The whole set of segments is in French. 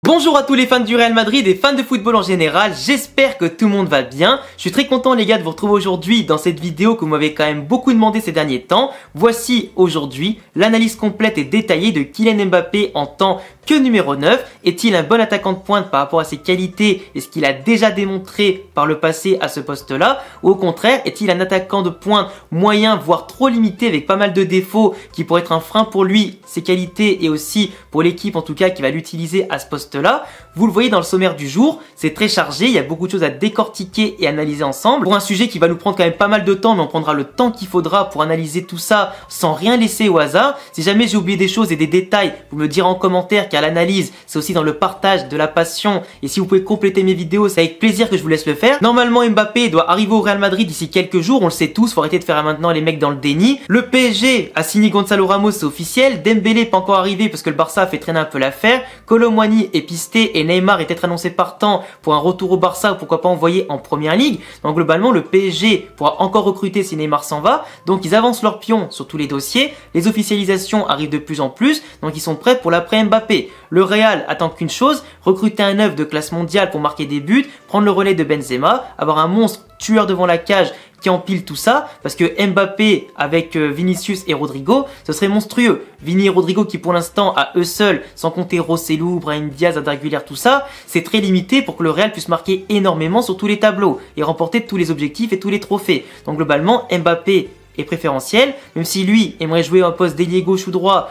Bonjour à tous les fans du Real Madrid et fans de football en général, j'espère que tout le monde va bien. Je suis très content les gars de vous retrouver aujourd'hui dans cette vidéo que vous m'avez quand même beaucoup demandé ces derniers temps. Voici aujourd'hui l'analyse complète et détaillée de Kylian Mbappé en tant que numéro 9. Est-il un bon attaquant de pointe par rapport à ses qualités et ce qu'il a déjà démontré par le passé à ce poste-là? Ou au contraire, est-il un attaquant de pointe moyen, voire trop limité avec pas mal de défauts qui pourraient être un frein pour lui, ses qualités et aussi pour l'équipe en tout cas qui va l'utiliser à ce poste-là? Vous le voyez dans le sommaire du jour, c'est très chargé, il y a beaucoup de choses à décortiquer et analyser ensemble pour un sujet qui va nous prendre quand même pas mal de temps, mais on prendra le temps qu'il faudra pour analyser tout ça sans rien laisser au hasard. Si jamais j'ai oublié des choses et des détails, vous me direz en commentaire car l'analyse c'est aussi dans le partage de la passion et si vous pouvez compléter mes vidéos, c'est avec plaisir que je vous laisse le faire. Normalement Mbappé doit arriver au Real Madrid d'ici quelques jours, on le sait tous, faut arrêter de faire maintenant les mecs dans le déni. Le PSG a signé Gonzalo Ramos, c'est officiel, Dembélé pas encore arrivé parce que le Barça a fait traîner un peu l'affaire, Kolo Muani est pisté et Neymar est peut-être annoncé partant pour un retour au Barça ou pourquoi pas envoyé en première ligue. Donc globalement le PSG pourra encore recruter si Neymar s'en va, donc ils avancent leurs pions sur tous les dossiers, les officialisations arrivent de plus en plus, donc ils sont prêts pour l'après Mbappé. Le Real attend qu'une chose, recruter un neuf de classe mondiale pour marquer des buts, prendre le relais de Benzema, avoir un monstre tueur devant la cage qui empile tout ça, parce que Mbappé avec Vinicius et Rodrigo, ce serait monstrueux. Vini et Rodrigo qui pour l'instant à eux seuls, sans compter Rosselló, Brahim Diaz, Arda Güler, tout ça, c'est très limité pour que le Real puisse marquer énormément sur tous les tableaux et remporter tous les objectifs et tous les trophées. Donc globalement Mbappé est préférentiel, même si lui aimerait jouer un poste d'ailier gauche ou droit,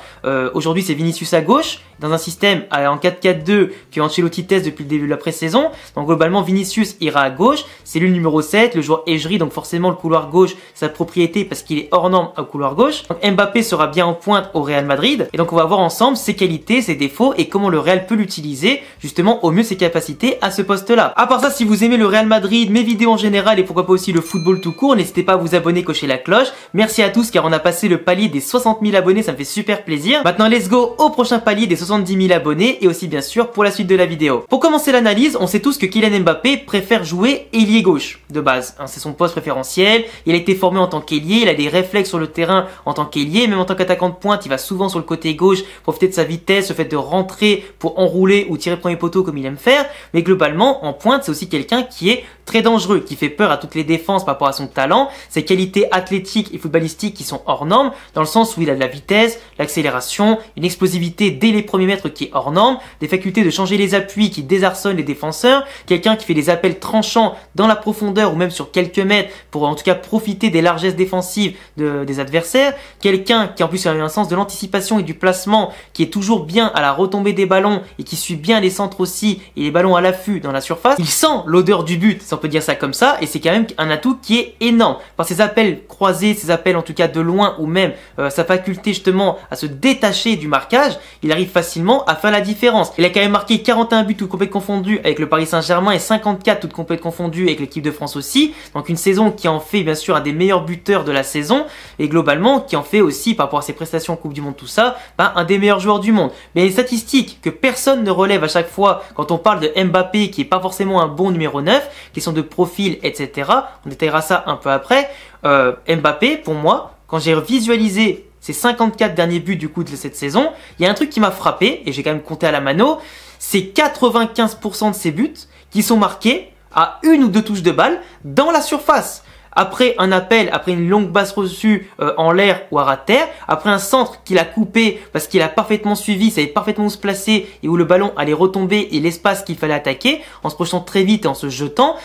aujourd'hui c'est Vinicius à gauche, dans un système en 4-4-2 que Ancelotti teste depuis le début de la pré-saison. Donc globalement Vinicius ira à gauche, c'est lui le numéro 7, le joueur égérie, donc forcément le couloir gauche sa propriété parce qu'il est hors norme au couloir gauche. Donc Mbappé sera bien en pointe au Real Madrid et donc on va voir ensemble ses qualités, ses défauts et comment le Real peut l'utiliser justement au mieux ses capacités à ce poste-là. À part ça, si vous aimez le Real Madrid, mes vidéos en général et pourquoi pas aussi le football tout court, n'hésitez pas à vous abonner, cocher la cloche. Merci à tous car on a passé le palier des 60 000 abonnés, ça me fait super plaisir. Maintenant let's go au prochain palier des 70 000 abonnés et aussi bien sûr pour la suite de la vidéo. Pour commencer l'analyse, on sait tous que Kylian Mbappé préfère jouer ailier gauche de base. C'est son poste préférentiel, il a été formé en tant qu'ailier, il a des réflexes sur le terrain en tant qu'ailier, même en tant qu'attaquant de pointe, il va souvent sur le côté gauche, profiter de sa vitesse, le fait de rentrer pour enrouler ou tirer premier poteau comme il aime faire. Mais globalement, en pointe, c'est aussi quelqu'un qui est très dangereux, qui fait peur à toutes les défenses par rapport à son talent, ses qualités athlétiques et footballistiques qui sont hors normes, dans le sens où il a de la vitesse, l'accélération, une explosivité dès les premiers mètres qui est hors norme, des facultés de changer les appuis qui désarçonnent les défenseurs, quelqu'un qui fait des appels tranchants dans la profondeur ou même sur quelques mètres pour en tout cas profiter des largesses défensives des adversaires, quelqu'un qui en plus a un sens de l'anticipation et du placement, qui est toujours bien à la retombée des ballons et qui suit bien les centres aussi et les ballons à l'affût dans la surface. Il sent l'odeur du but, on peut dire ça comme ça, et c'est quand même un atout qui est énorme par ses appels croisés, ses appels en tout cas de loin ou même sa faculté justement à se détacher du marquage. Il arrive facilement à faire la différence. Il a quand même marqué 41 buts toutes compétitions confondues avec le Paris Saint-Germain et 54 toutes compétitions confondues avec l'équipe de France aussi, donc une saison qui en fait bien sûr un des meilleurs buteurs de la saison et globalement qui en fait aussi par rapport à ses prestations en Coupe du Monde tout ça, un des meilleurs joueurs du monde. Mais les statistiques que personne ne relève à chaque fois quand on parle de Mbappé qui est pas forcément un bon numéro 9, question de profil etc, on détaillera ça un peu après. Mbappé pour moi, quand j'ai visualisé ces 54 derniers buts du coup de cette saison, il y a un truc qui m'a frappé et j'ai quand même compté à la mano, c'est 95% de ces buts qui sont marqués à une ou deux touches de balle dans la surface. Après un appel, après une longue basse reçue en l'air ou à ras de terre, après un centre qu'il a coupé parce qu'il a parfaitement suivi, savait parfaitement où se placer et où le ballon allait retomber et l'espace qu'il fallait attaquer en se projetant très vite et en se jetant.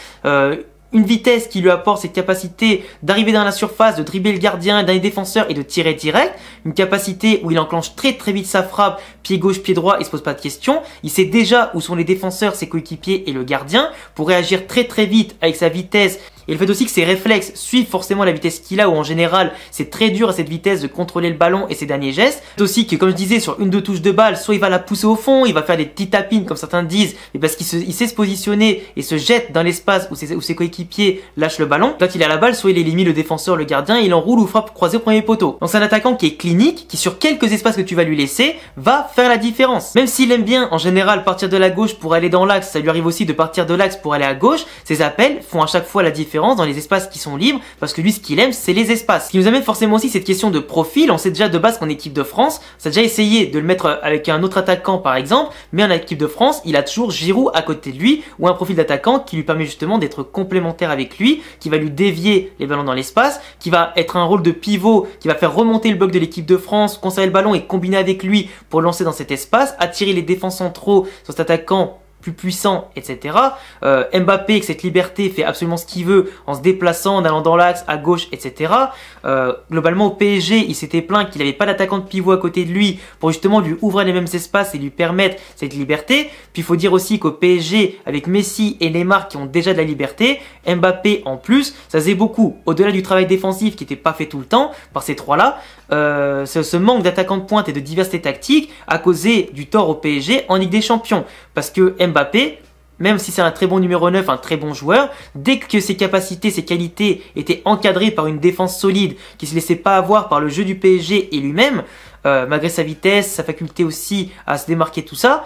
Une vitesse qui lui apporte cette capacité d'arriver dans la surface, de dribbler le gardien, d'un défenseur et de tirer direct. Une capacité où il enclenche très vite sa frappe, pied gauche, pied droit, il se pose pas de questions. Il sait déjà où sont les défenseurs, ses coéquipiers et le gardien pour réagir très vite avec sa vitesse. Et le fait aussi que ses réflexes suivent forcément la vitesse qu'il a, où en général c'est très dur à cette vitesse de contrôler le ballon et ses derniers gestes. C'est aussi que comme je disais sur une deux touches de balle, soit il va la pousser au fond, il va faire des petits tapines comme certains disent, mais parce qu'il sait se positionner et se jette dans l'espace où ses coéquipiers lâchent le ballon. Quand il a la balle, soit il élimine le défenseur, le gardien, il enroule ou frappe croisé au premier poteau. Donc c'est un attaquant qui est clinique, qui sur quelques espaces que tu vas lui laisser, va faire la différence. Même s'il aime bien en général partir de la gauche pour aller dans l'axe, ça lui arrive aussi de partir de l'axe pour aller à gauche, ses appels font à chaque fois la différence différence dans les espaces qui sont libres, parce que lui, ce qu'il aime, c'est les espaces. Ce qui nous amène forcément aussi cette question de profil. On sait déjà de base qu'en équipe de France, ça a déjà essayé de le mettre avec un autre attaquant par exemple, mais en équipe de France, il a toujours Giroud à côté de lui, ou un profil d'attaquant qui lui permet justement d'être complémentaire avec lui, qui va lui dévier les ballons dans l'espace, qui va être un rôle de pivot, qui va faire remonter le bloc de l'équipe de France, conserver le ballon et combiner avec lui pour lancer dans cet espace, attirer les défenses centraux sur cet attaquant plus puissant, etc. Mbappé, avec cette liberté, fait absolument ce qu'il veut en se déplaçant, en allant dans l'axe, à gauche, etc. Globalement, au PSG, il s'était plaint qu'il n'avait pas d'attaquant de pivot à côté de lui pour justement lui ouvrir les mêmes espaces et lui permettre cette liberté. Puis il faut dire aussi qu'au PSG, avec Messi et Neymar qui ont déjà de la liberté, Mbappé en plus, ça faisait beaucoup. Au-delà du travail défensif qui n'était pas fait tout le temps par ces trois-là, ce manque d'attaquants de pointe et de diversité tactique a causé du tort au PSG en Ligue des Champions. Parce que Mbappé, même si c'est un très bon numéro 9, un très bon joueur, dès que ses capacités, ses qualités étaient encadrées par une défense solide qui se laissait pas avoir par le jeu du PSG et lui-même, malgré sa vitesse, sa faculté aussi à se démarquer, tout ça,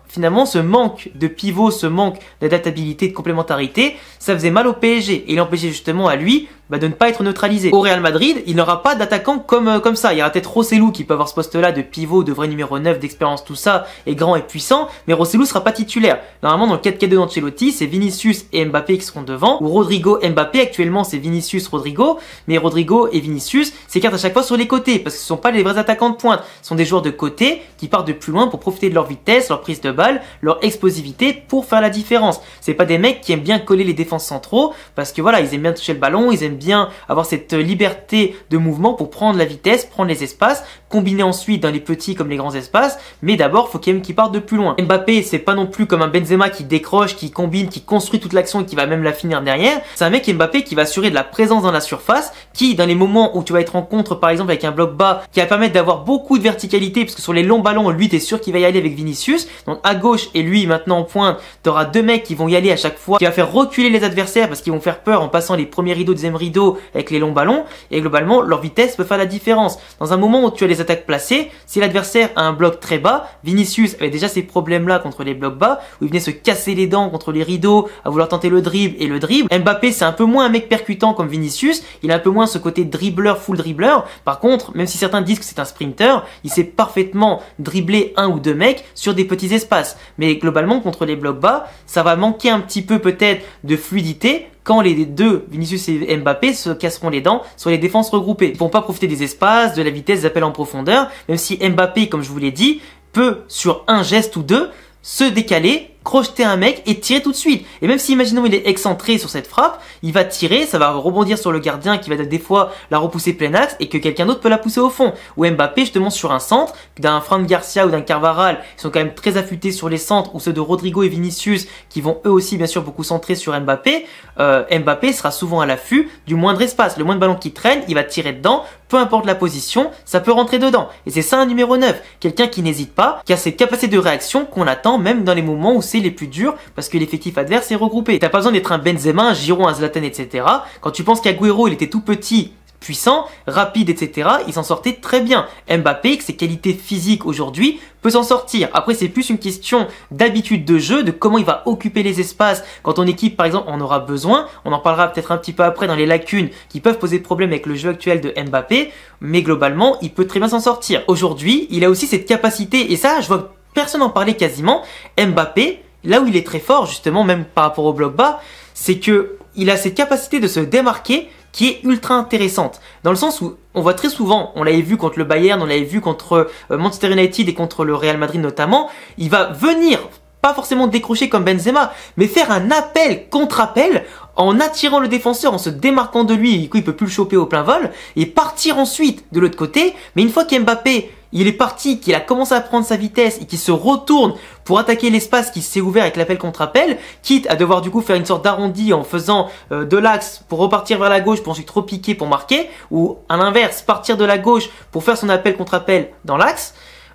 finalement ce manque de pivot, ce manque d'adaptabilité, de complémentarité, ça faisait mal au PSG et il empêchait justement à lui de ne pas être neutralisé. Au Real Madrid, il n'aura pas d'attaquant comme ça. Il y aura peut-être Rossellou qui peut avoir ce poste-là de pivot, de vrai numéro 9, d'expérience, tout ça, et grand et puissant, mais Rossellou sera pas titulaire. Normalement, dans le 4-4-2 d'Ancelotti, c'est Vinicius et Mbappé qui seront devant, ou Rodrigo, Mbappé. Actuellement, c'est Vinicius, Rodrigo, mais Rodrigo et Vinicius s'écartent à chaque fois sur les côtés, parce que ce sont pas les vrais attaquants de pointe. Ce sont des joueurs de côté qui partent de plus loin pour profiter de leur vitesse, leur prise de balle, leur explosivité pour faire la différence. C'est pas des mecs qui aiment bien coller les défenses centraux, parce que voilà, ils aiment bien toucher le ballon, ils aiment bien avoir cette liberté de mouvement pour prendre la vitesse, prendre les espaces, combiner ensuite dans les petits comme les grands espaces, mais d'abord, faut quand même qu'ils partent de plus loin. Mbappé, c'est pas non plus comme un Benzema qui décroche, qui combine, qui construit toute l'action et qui va même la finir derrière. C'est un mec Mbappé qui va assurer de la présence dans la surface, qui dans les moments où tu vas être en contre, par exemple avec un bloc bas, qui va permettre d'avoir beaucoup de verticalité, parce que sur les longs ballons, lui, t'es sûr qu'il va y aller avec Vinicius. Donc à gauche et lui maintenant en pointe, t'auras deux mecs qui vont y aller à chaque fois, qui va faire reculer les adversaires parce qu'ils vont faire peur en passant les premiers rideaux, deuxième rideau avec les longs ballons, et globalement leur vitesse peut faire la différence. Dans un moment où tu as les attaques placées, si l'adversaire a un bloc très bas, Vinicius avait déjà ces problèmes là contre les blocs bas, où il venait se casser les dents contre les rideaux, à vouloir tenter le dribble et le dribble. Mbappé c'est un peu moins un mec percutant comme Vinicius, il a un peu moins ce côté dribbleur, full dribbleur. Par contre, même si certains disent que c'est un sprinter, il sait parfaitement dribbler un ou deux mecs sur des petits espaces. Mais globalement contre les blocs bas, ça va manquer un petit peu peut-être de fluidité quand les deux, Vinicius et Mbappé, se casseront les dents sur les défenses regroupées. Ils ne vont pas profiter des espaces, de la vitesse, des appels en profondeur, même si Mbappé, comme je vous l'ai dit, peut, sur un geste ou deux, se décaler, crocheter un mec et tirer tout de suite. Et même si, imaginons, il est excentré sur cette frappe, il va tirer, ça va rebondir sur le gardien qui va des fois la repousser plein axe et que quelqu'un d'autre peut la pousser au fond. Ou Mbappé, justement, sur un centre, d'un Fran Garcia ou d'un Carvajal, ils sont quand même très affûtés sur les centres, ou ceux de Rodrigo et Vinicius, qui vont eux aussi, bien sûr, beaucoup centrer sur Mbappé. Mbappé sera souvent à l'affût du moindre espace. Le moindre ballon qui traîne, il va tirer dedans, peu importe la position, ça peut rentrer dedans. Et c'est ça un numéro 9. Quelqu'un qui n'hésite pas, qui a cette capacité de réaction qu'on attend même dans les moments où c'est les plus durs parce que l'effectif adverse est regroupé. T'as pas besoin d'être un Benzema, un Giroud, un Zlatan, etc. Quand tu penses qu'Agüero, il était tout petit, puissant, rapide, etc., il s'en sortait très bien. Mbappé, avec ses qualités physiques aujourd'hui, peut s'en sortir. Après, c'est plus une question d'habitude de jeu, de comment il va occuper les espaces quand ton équipe, par exemple, en aura besoin. On en parlera peut-être un petit peu après dans les lacunes qui peuvent poser problème avec le jeu actuel de Mbappé, mais globalement, il peut très bien s'en sortir. Aujourd'hui, il a aussi cette capacité, et ça, je vois personne en parler quasiment. Mbappé, là où il est très fort, justement, même par rapport au bloc bas, c'est que il a cette capacité de se démarquer qui est ultra intéressante, dans le sens où on voit très souvent, on l'avait vu contre le Bayern, on l'avait vu contre Manchester United et contre le Real Madrid notamment, il va venir, pas forcément décrocher comme Benzema, mais faire un appel contre appel en attirant le défenseur, en se démarquant de lui, et du coup il peut plus le choper au plein vol, et partir ensuite de l'autre côté. Mais une fois qu'Mbappé il est parti, qu'il a commencé à prendre sa vitesse et qu'il se retourne pour attaquer l'espace qui s'est ouvert avec l'appel contre appel, quitte à devoir du coup faire une sorte d'arrondi en faisant de l'axe pour repartir vers la gauche pour ensuite repiquer pour marquer, ou à l'inverse partir de la gauche pour faire son appel contre appel dans l'axe.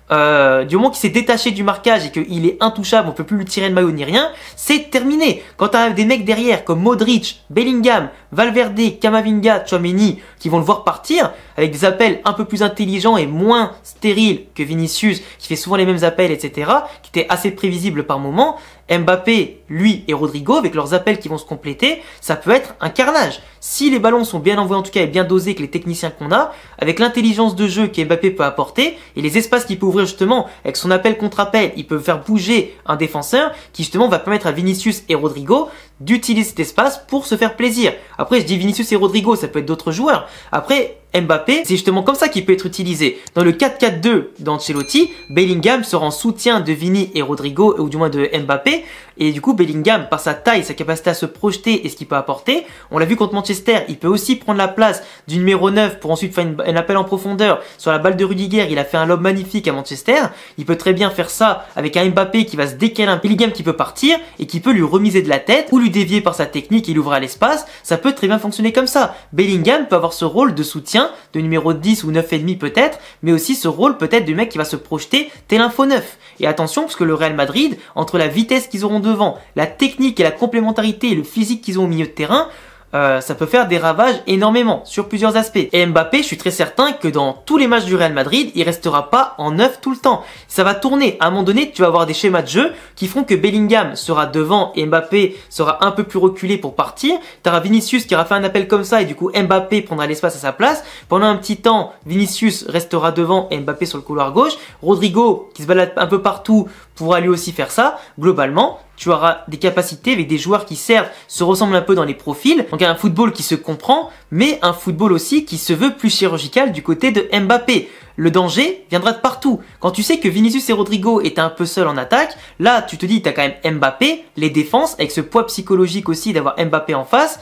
Du moment qu'il s'est détaché du marquage et qu'il est intouchable, on peut plus lui tirer le maillot ni rien, c'est terminé. Quand tu as des mecs derrière comme Modric, Bellingham, Valverde, Camavinga, Tchouaméni qui vont le voir partir avec des appels un peu plus intelligents et moins stériles que Vinicius qui fait souvent les mêmes appels, etc., qui était assez prévisible par moment, Mbappé, lui et Rodrigo, avec leurs appels qui vont se compléter, ça peut être un carnage. Si les ballons sont bien envoyés en tout cas et bien dosés avec les techniciens qu'on a, avec l'intelligence de jeu qu'Mbappé peut apporter et les espaces qu'il peut ouvrir justement avec son appel contre appel, il peut faire bouger un défenseur qui justement va permettre à Vinicius et Rodrigo d'utiliser cet espace pour se faire plaisir. Après je dis Vinicius et Rodrigo, ça peut être d'autres joueurs. Après Mbappé, c'est justement comme ça qu'il peut être utilisé. Dans le 4-4-2 d'Ancelotti, Bellingham sera en soutien de Vini et Rodrigo, ou du moins de Mbappé. Et du coup, Bellingham, par sa taille, sa capacité à se projeter et ce qu'il peut apporter, on l'a vu contre Manchester, il peut aussi prendre la place du numéro 9 pour ensuite faire un appel en profondeur sur la balle de Rudiger. Il a fait un lob magnifique à Manchester. Il peut très bien faire ça avec un Mbappé qui va se décaler, un Bellingham qui peut partir et qui peut lui remiser de la tête ou lui dévier par sa technique et l'ouvrir à l'espace. Ça peut très bien fonctionner comme ça. Bellingham peut avoir ce rôle de soutien, de numéro 10 ou 9,5 peut-être, mais aussi ce rôle peut-être du mec qui va se projeter tel un faux 9. Et attention, parce que le Real Madrid, entre la vitesse qu'ils auront devant, la technique et la complémentarité et le physique qu'ils ont au milieu de terrain, ça peut faire des ravages énormément sur plusieurs aspects. Et Mbappé, je suis très certain que dans tous les matchs du Real Madrid, il restera pas en neuf tout le temps. Ça va tourner. À un moment donné, tu vas avoir des schémas de jeu qui feront que Bellingham sera devant et Mbappé sera un peu plus reculé pour partir. Tu auras Vinicius qui aura fait un appel comme ça et du coup Mbappé prendra l'espace à sa place. Pendant un petit temps, Vinicius restera devant et Mbappé sur le couloir gauche. Rodrigo, qui se balade un peu partout, pourra lui aussi faire ça. Globalement, tu auras des capacités avec des joueurs qui certes se ressemblent un peu dans les profils. Donc un football qui se comprend, mais un football aussi qui se veut plus chirurgical du côté de Mbappé. Le danger viendra de partout. Quand tu sais que Vinicius et Rodrigo étaient un peu seuls en attaque, là tu te dis tu as quand même Mbappé, les défenses, avec ce poids psychologique aussi d'avoir Mbappé en face,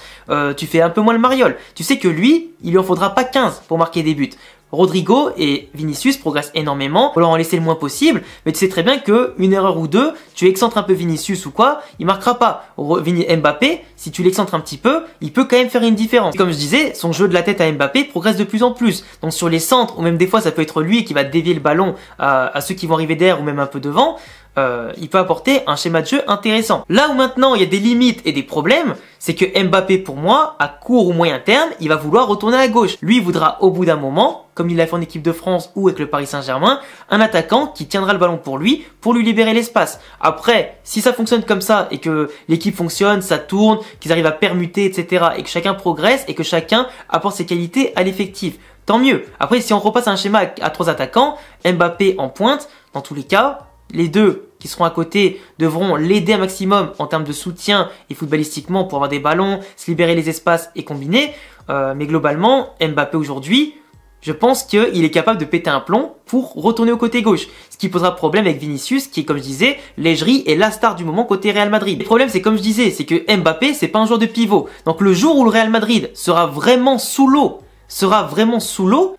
tu fais un peu moins le mariole. Tu sais que lui, il lui en faudra pas 15 pour marquer des buts. Rodrigo et Vinicius progressent énormément, faut leur en laisser le moins possible, mais tu sais très bien que une erreur ou deux, tu excentres un peu Vinicius ou quoi, il marquera pas. Mbappé, si tu l'excentres un petit peu, il peut quand même faire une différence. Comme je disais, son jeu de la tête à Mbappé progresse de plus en plus. Donc sur les centres, ou même des fois ça peut être lui qui va dévier le ballon à ceux qui vont arriver derrière ou même un peu devant, il peut apporter un schéma de jeu intéressant. Là où maintenant il y a des limites et des problèmes, c'est que Mbappé pour moi, à court ou moyen terme, il va vouloir retourner à gauche. Lui, il voudra au bout d'un moment, comme il l'a fait en équipe de France ou avec le Paris Saint-Germain, un attaquant qui tiendra le ballon pour lui libérer l'espace. Après, si ça fonctionne comme ça et que l'équipe fonctionne, ça tourne, qu'ils arrivent à permuter, etc. et que chacun progresse et que chacun apporte ses qualités à l'effectif, tant mieux. Après, si on repasse à un schéma à 3 attaquants, Mbappé en pointe, dans tous les cas, les deux qui seront à côté devront l'aider un maximum en termes de soutien et footballistiquement pour avoir des ballons, se libérer les espaces et combiner. Mais globalement, Mbappé aujourd'hui, je pense qu'il est capable de péter un plomb pour retourner au côté gauche. Ce qui posera problème avec Vinicius, qui est, comme je disais, l'Egeri est la star du moment côté Real Madrid. Le problème, c'est comme je disais, c'est que Mbappé, c'est pas un joueur de pivot. Donc le jour où le Real Madrid sera vraiment sous l'eau,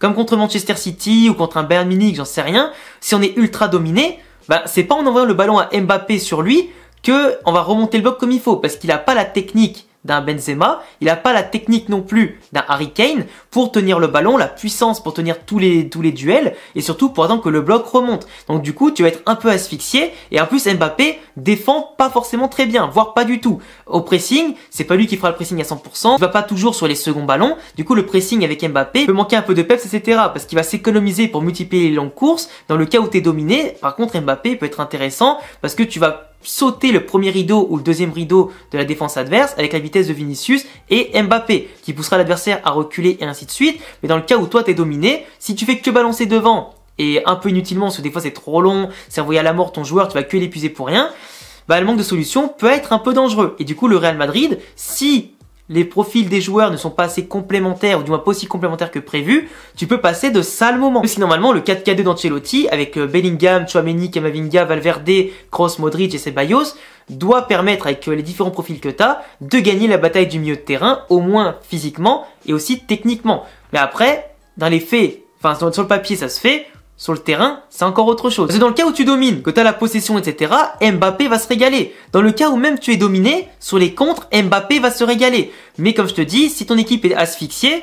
comme contre Manchester City ou contre un Bayern Munich, j'en sais rien, si on est ultra dominé, bah, c'est pas en envoyant le ballon à Mbappé sur lui que on va remonter le bloc comme il faut, parce qu'il a pas la technique d'un Benzema, il n'a pas la technique non plus d'un Harry Kane pour tenir le ballon, la puissance pour tenir tous les duels et surtout pour attendre que le bloc remonte. Donc du coup, tu vas être un peu asphyxié et en plus Mbappé défend pas forcément très bien, voire pas du tout. Au pressing, c'est pas lui qui fera le pressing à 100%, il va pas toujours sur les seconds ballons. Du coup, le pressing avec Mbappé peut manquer un peu de peps, etc. parce qu'il va s'économiser pour multiplier les longues courses. Dans le cas où tu es dominé, par contre Mbappé peut être intéressant parce que tu vas sauter le premier rideau ou le deuxième rideau de la défense adverse avec la vitesse de Vinicius et Mbappé qui poussera l'adversaire à reculer et ainsi de suite. Mais dans le cas où toi t'es dominé, si tu fais que balancer devant et un peu inutilement parce que des fois c'est trop long, c'est envoyé à la mort ton joueur, tu vas que l'épuiser pour rien, bah le manque de solution peut être un peu dangereux. Et du coup le Real Madrid, si les profils des joueurs ne sont pas assez complémentaires, ou du moins pas aussi complémentaires que prévu, tu peux passer de sales moments. Si normalement le 4-4-2 d'Ancelotti, avec Bellingham, Tchouaméni, Camavinga, Valverde, Kroos, Modric et Ceballos, doit permettre avec les différents profils que tu as, de gagner la bataille du milieu de terrain, au moins physiquement et aussi techniquement. Mais après, dans les faits, enfin sur le papier ça se fait, sur le terrain, c'est encore autre chose. Parce que dans le cas où tu domines, que tu as la possession, etc., Mbappé va se régaler. Dans le cas où même tu es dominé, sur les contres, Mbappé va se régaler. Mais comme je te dis, si ton équipe est asphyxiée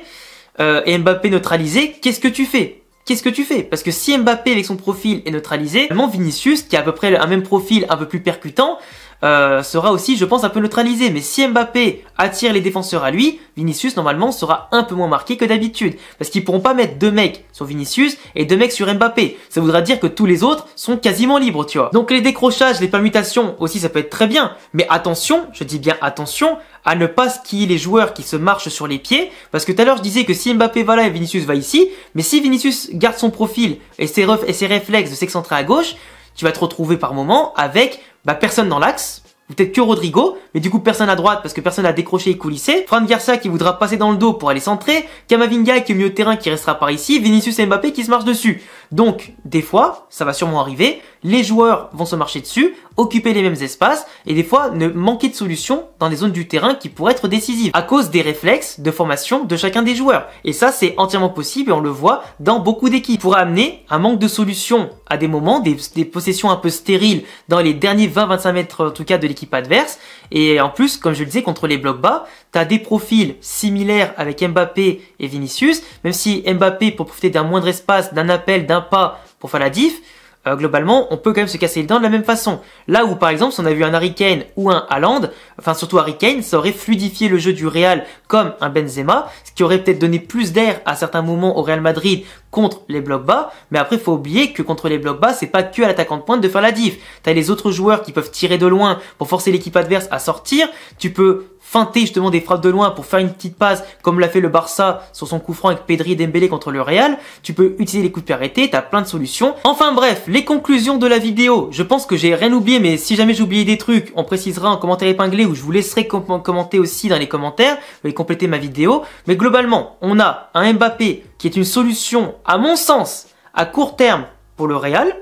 et Mbappé neutralisé, qu'est-ce que tu fais ? qu'est-ce que tu fais? Parce que si Mbappé avec son profil est neutralisé, vraiment Vinicius, qui a à peu près un même profil un peu plus percutant, sera aussi, je pense, un peu neutralisé. Mais si Mbappé attire les défenseurs à lui, Vinicius, normalement, sera un peu moins marqué que d'habitude. Parce qu'ils pourront pas mettre 2 mecs sur Vinicius et 2 mecs sur Mbappé. Ça voudra dire que tous les autres sont quasiment libres, tu vois. Donc les décrochages, les permutations aussi, ça peut être très bien. Mais attention, je dis bien attention, à ne pas skiller les joueurs qui se marchent sur les pieds. Parce que tout à l'heure, je disais que si Mbappé va là et Vinicius va ici, mais si Vinicius garde son profil et ses réflexes de s'excentrer à gauche, tu vas te retrouver par moment avec personne dans l'axe, peut-être que Rodrigo, mais du coup personne à droite parce que personne a décroché et coulissé, Fran Garcia qui voudra passer dans le dos pour aller centrer, Camavinga qui est au milieu de terrain qui restera par ici, Vinicius et Mbappé qui se marchent dessus. Donc, des fois, ça va sûrement arriver, les joueurs vont se marcher dessus, occuper les mêmes espaces, et des fois, ne manquer de solutions dans des zones du terrain qui pourraient être décisives, à cause des réflexes de formation de chacun des joueurs. Et ça, c'est entièrement possible, et on le voit dans beaucoup d'équipes. Pour amener un manque de solutions à des moments, des possessions un peu stériles dans les derniers 20-25 mètres, en tout cas, de l'équipe adverse. Et en plus, comme je le disais, contre les blocs bas, t'as des profils similaires avec Mbappé et Vinicius, même si Mbappé, pour profiter d'un moindre espace, d'un appel, d'un pas pour faire la diff, globalement, on peut quand même se casser les dents de la même façon. Là où, par exemple, si on a vu un Harry Kane ou un Haaland, enfin surtout Harry Kane, ça aurait fluidifié le jeu du Real comme un Benzema, ce qui aurait peut-être donné plus d'air à certains moments au Real Madrid contre les blocs bas. Mais après, il faut oublier que contre les blocs bas, c'est pas que à l'attaquant de pointe de faire la diff. T'as les autres joueurs qui peuvent tirer de loin pour forcer l'équipe adverse à sortir. Tu peux feinter justement des frappes de loin pour faire une petite passe comme l'a fait le Barça sur son coup franc avec Pedri et Dembélé contre le Real. Tu peux utiliser les coups de pied arrêtés, t'as plein de solutions. Enfin bref, les conclusions de la vidéo. Je pense que j'ai rien oublié, mais si jamais j'ai oublié des trucs, on précisera en commentaire épinglé ou je vous laisserai commenter aussi dans les commentaires. Vous allez compléter ma vidéo. Mais globalement, on a un Mbappé qui est une solution, à mon sens, à court terme pour le Real,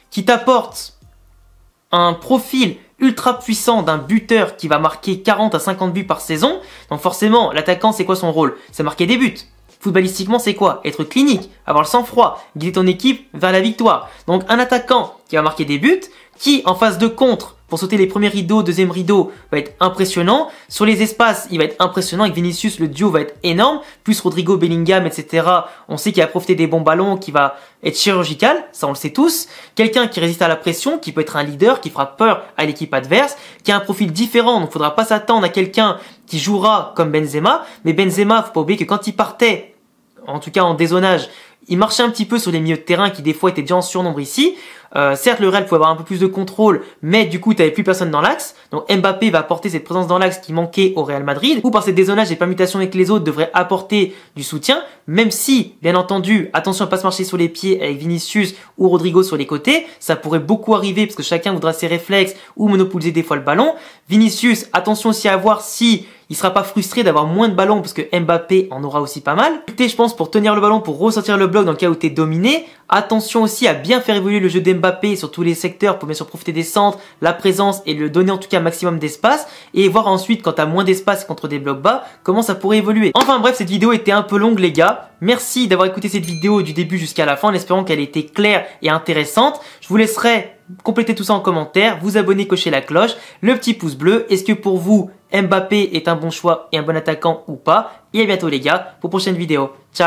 qui t'apporte un profil ultra puissant d'un buteur qui va marquer 40 à 50 buts par saison. Donc forcément, l'attaquant, c'est quoi son rôle? C'est marquer des buts. Footballistiquement, c'est quoi? Être clinique, avoir le sang-froid, guider ton équipe vers la victoire. Donc un attaquant qui va marquer des buts, qui en phase de contre, pour sauter les premiers rideaux, deuxième rideau, va être impressionnant. Sur les espaces, il va être impressionnant. Avec Vinicius, le duo va être énorme. Plus Rodrigo, Bellingham, etc. On sait qu'il va profiter des bons ballons, qui va être chirurgical. Ça, on le sait tous. Quelqu'un qui résiste à la pression, qui peut être un leader, qui fera peur à l'équipe adverse, qui a un profil différent. Donc, il faudra pas s'attendre à quelqu'un qui jouera comme Benzema. Mais Benzema, faut pas oublier que quand il partait, en tout cas en dézonage, il marchait un petit peu sur les milieux de terrain qui des fois étaient déjà en surnombre ici. Certes, le Real pouvait avoir un peu plus de contrôle, mais du coup, tu n'avais plus personne dans l'axe. Donc Mbappé va apporter cette présence dans l'axe qui manquait au Real Madrid. Ou par ces dézonages et permutations avec les autres, devrait apporter du soutien. Même si, bien entendu, attention à pas se marcher sur les pieds avec Vinicius ou Rodrigo sur les côtés. Ça pourrait beaucoup arriver parce que chacun voudra ses réflexes ou monopoliser des fois le ballon. Vinicius, attention aussi à voir si il sera pas frustré d'avoir moins de ballons parce que Mbappé en aura aussi pas mal. Je pense pour tenir le ballon, pour ressortir le bloc dans le cas où tu es dominé. Attention aussi à bien faire évoluer le jeu d'Mbappé sur tous les secteurs pour bien sûr profiter des centres, la présence et le donner en tout cas un maximum d'espace. Et voir ensuite quand tu as moins d'espace contre des blocs bas, comment ça pourrait évoluer. Enfin bref, cette vidéo était un peu longue les gars. Merci d'avoir écouté cette vidéo du début jusqu'à la fin en espérant qu'elle était claire et intéressante. Je vous laisserai compléter tout ça en commentaire, vous abonner, cocher la cloche, le petit pouce bleu. Est-ce que pour vous, Mbappé est un bon choix et un bon attaquant ou pas? Et à bientôt les gars pour une prochaine vidéo. Ciao!